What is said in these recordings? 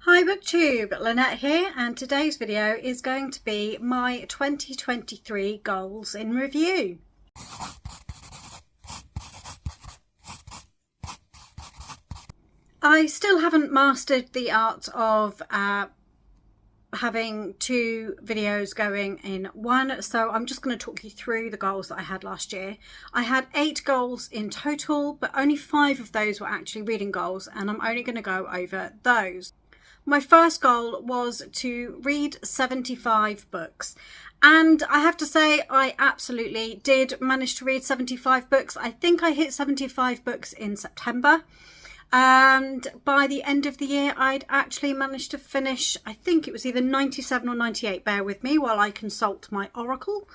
Hi BookTube, Lynette here, and today's video is going to be my 2023 goals in review. I still haven't mastered the art of having two videos going in one, so I'm just going to talk you through the goals that I had last year. I had 8 goals in total, but only 5 of those were actually reading goals, and I'm only going to go over those. My first goal was to read 75 books, and I have to say I absolutely did manage to read 75 books. I think I hit 75 books in September, and by the end of the year I'd actually managed to finish, I think it was either 97 or 98, bear with me while I consult my oracle.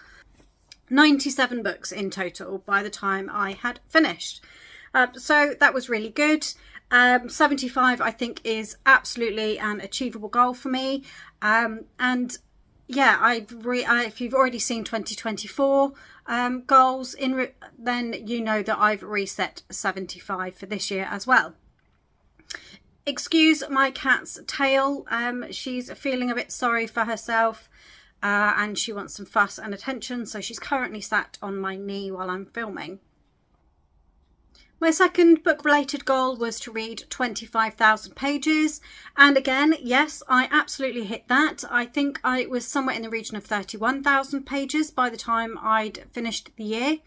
97 books in total by the time I had finished. So that was really good. 75 I think is absolutely an achievable goal for me, and yeah, if you've already seen 2024 goals then you know that I've reset 75 for this year as well. Excuse my cat's tail, she's feeling a bit sorry for herself and she wants some fuss and attention, so she's currently sat on my knee while I'm filming. My second book-related goal was to read 25,000 pages, and again, yes, I absolutely hit that. I think I was somewhere in the region of 31,000 pages by the time I'd finished the year.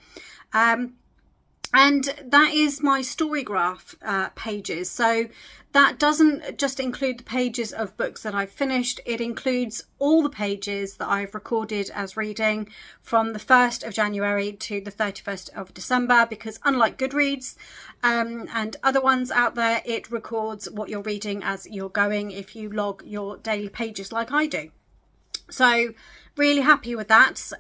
And that is my Storygraph pages. So that doesn't just include the pages of books that I've finished, it includes all the pages that I've recorded as reading from the 1st of January to the 31st of December, because unlike Goodreads and other ones out there, it records what you're reading as you're going if you log your daily pages like I do. So really happy with that.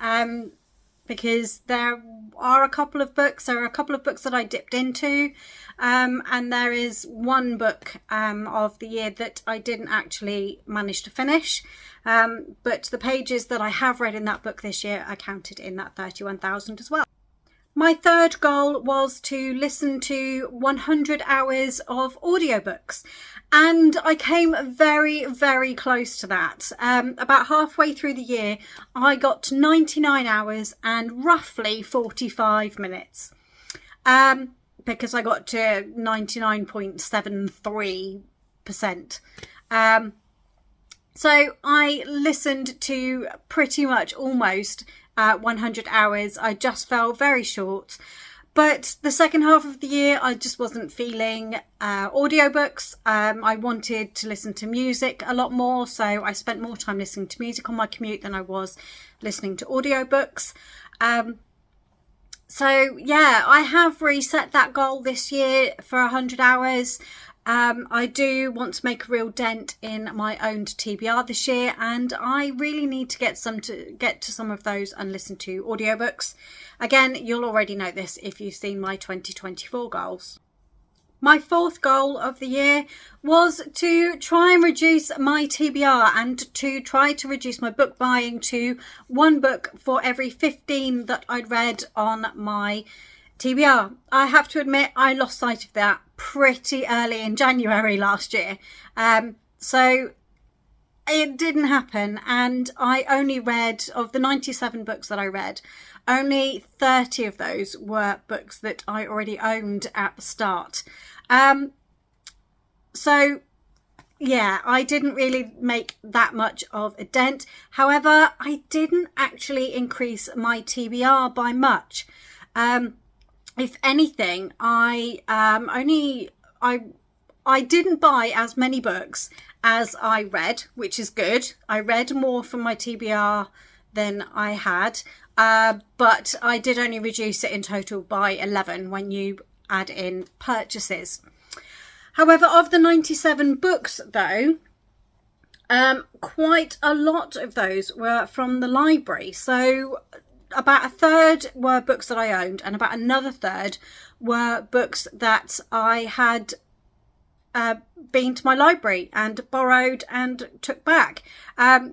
Because there are a couple of books that I dipped into, and there is one book of the year that I didn't actually manage to finish, but the pages that I have read in that book this year are counted in that 31,000 as well. My third goal was to listen to 100 hours of audiobooks, and I came very, very close to that. About halfway through the year, I got to 99 hours and roughly 45 minutes, because I got to 99.73%. So I listened to pretty much almost 100 hours. I just fell very short. But the second half of the year, I just wasn't feeling audiobooks. I wanted to listen to music a lot more, so I spent more time listening to music on my commute than I was listening to audiobooks. So yeah, I have reset that goal this year for 100 hours. I do want to make a real dent in my owned TBR this year, and I really need to get to some of those and listen to audiobooks. Again, you'll already know this if you've seen my 2024 goals. My fourth goal of the year was to try and reduce my TBR and to try to reduce my book buying to 1 book for every 15 that I'd read on my TBR. I have to admit I lost sight of that pretty early in January last year, so it didn't happen, and I only read, of the 97 books that I read, only 30 of those were books that I already owned at the start. So yeah, I didn't really make that much of a dent. However, I didn't actually increase my TBR by much. If anything, I didn't buy as many books as I read, which is good. I read more from my TBR than I had, but I did only reduce it in total by 11 when you add in purchases. However, of the 97 books though, quite a lot of those were from the library. So about a third were books that I owned, and about another third were books that I had been to my library and borrowed and took back.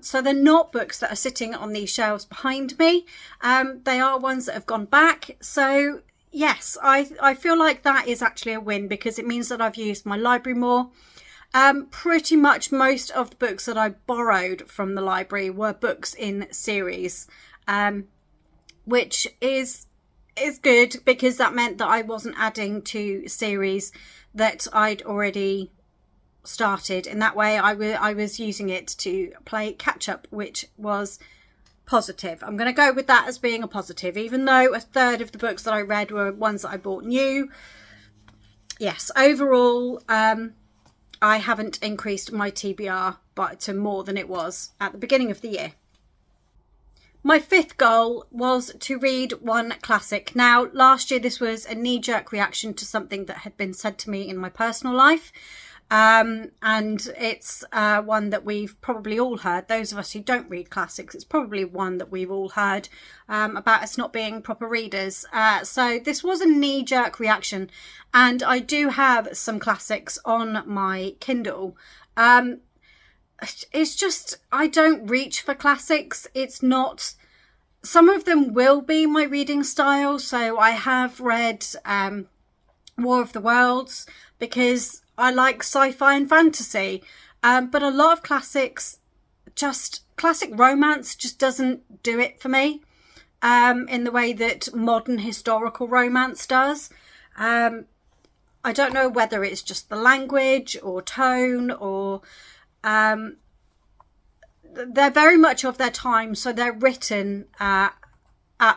So they're not books that are sitting on these shelves behind me. They are ones that have gone back. So yes, I feel like that is actually a win, because it means that I've used my library more. Pretty much most of the books that I borrowed from the library were books in series, which is good because that meant that I wasn't adding to series that I'd already started. In that way, I was using it to play catch up, which was positive. I'm going to go with that as being a positive, even though a third of the books that I read were ones that I bought new. Yes, overall, I haven't increased my TBR to more than it was at the beginning of the year. My fifth goal was to read one classic. Now, last year this was a knee-jerk reaction to something that had been said to me in my personal life. And it's one that we've probably all heard. Those of us who don't read classics, it's probably one that we've all heard about us not being proper readers. So this was a knee-jerk reaction, and I do have some classics on my Kindle. It's just, I don't reach for classics. It's not, some of them will be my reading style. So I have read War of the Worlds because I like sci-fi and fantasy. But a lot of classics, classic romance just doesn't do it for me in the way that modern historical romance does. I don't know whether it's just the language or tone or... they're very much of their time, so they're written at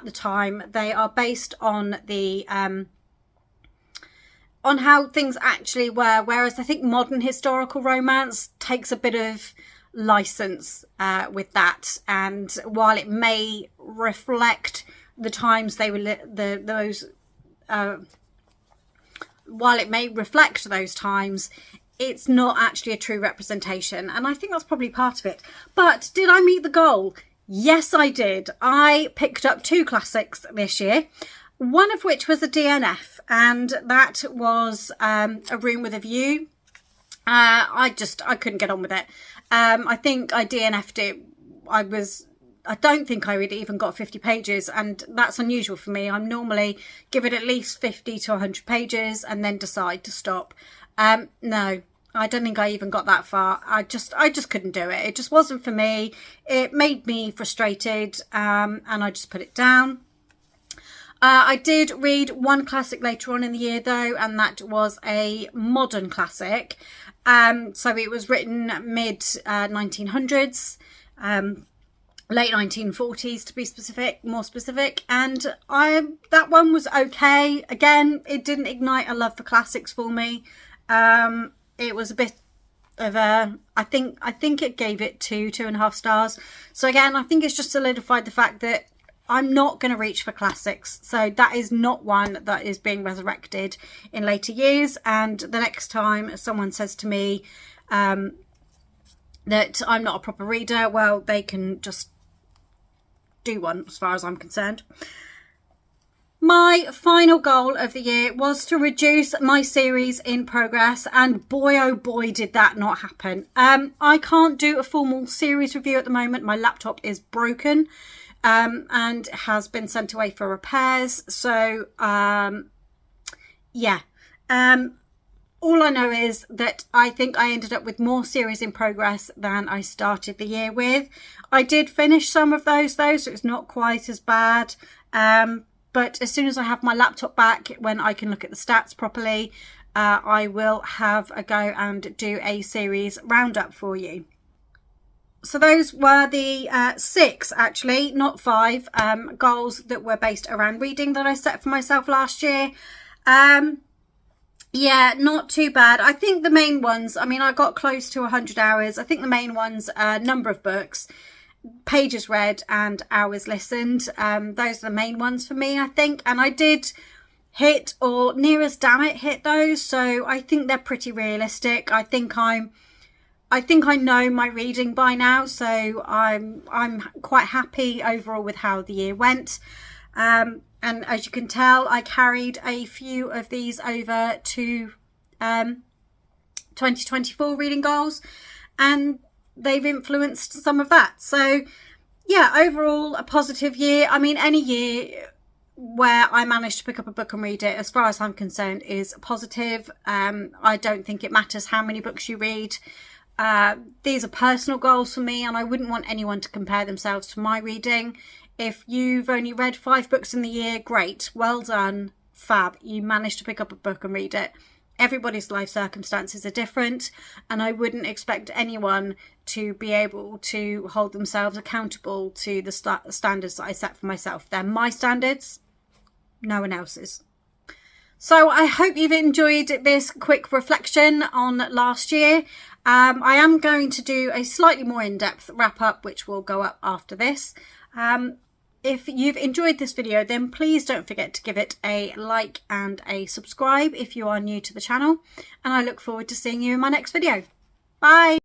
the time. They are based on the on how things actually were, whereas I think modern historical romance takes a bit of license with that, and while it may reflect the times they were while it may reflect those times, it's not actually a true representation, and I think that's probably part of it. But did I meet the goal? Yes, I did. I picked up 2 classics this year, one of which was a DNF, and that was A Room with a View. I couldn't get on with it. I think I DNF'd it. I don't think I would even got 50 pages, and that's unusual for me. I'm normally give it at least 50 to 100 pages and then decide to stop. No, I don't think I even got that far. I just couldn't do it. It just wasn't for me. It made me frustrated, and I just put it down. I did read one classic later on in the year though, and that was a modern classic. So it was written mid 1900s, late 1940s to be more specific, and that one was okay. Again, it didn't ignite a love for classics for me. It was a bit of a, I think it gave it 2.5 stars. So again, I think it's just solidified the fact that I'm not going to reach for classics. So that is not one that is being resurrected in later years. And the next time someone says to me that I'm not a proper reader, well, they can just do one as far as I'm concerned. My final goal of the year was to reduce my series in progress, and boy oh boy did that not happen. I can't do a formal series review at the moment. My laptop is broken and has been sent away for repairs, so yeah. All I know is that I think I ended up with more series in progress than I started the year with. I did finish some of those though, so it's not quite as bad. But as soon as I have my laptop back, when I can look at the stats properly, I will have a go and do a series roundup for you. So those were the 6, actually, not 5, goals that were based around reading that I set for myself last year. Yeah, not too bad. I think the main ones, I mean, I got close to 100 hours. I think the main ones are number of books, pages read and hours listened. Those are the main ones for me, I think. And I did hit, or near as damn it hit those. So I think they're pretty realistic. I think I know my reading by now. So I'm quite happy overall with how the year went. And as you can tell, I carried a few of these over to 2024 reading goals, and they've influenced some of that. So yeah, overall a positive year. I mean, any year where I managed to pick up a book and read it, as far as I'm concerned, is positive. I don't think it matters how many books you read. These are personal goals for me, and I wouldn't want anyone to compare themselves to my reading. If you've only read 5 books in the year, great, well done, fab, you managed to pick up a book and read it. Everybody's life circumstances are different, and I wouldn't expect anyone to be able to hold themselves accountable to the standards that I set for myself. They're my standards, no one else's. So I hope you've enjoyed this quick reflection on last year. I am going to do a slightly more in-depth wrap-up, which will go up after this. If you've enjoyed this video, then please don't forget to give it a like and a subscribe if you are new to the channel. And I look forward to seeing you in my next video. Bye!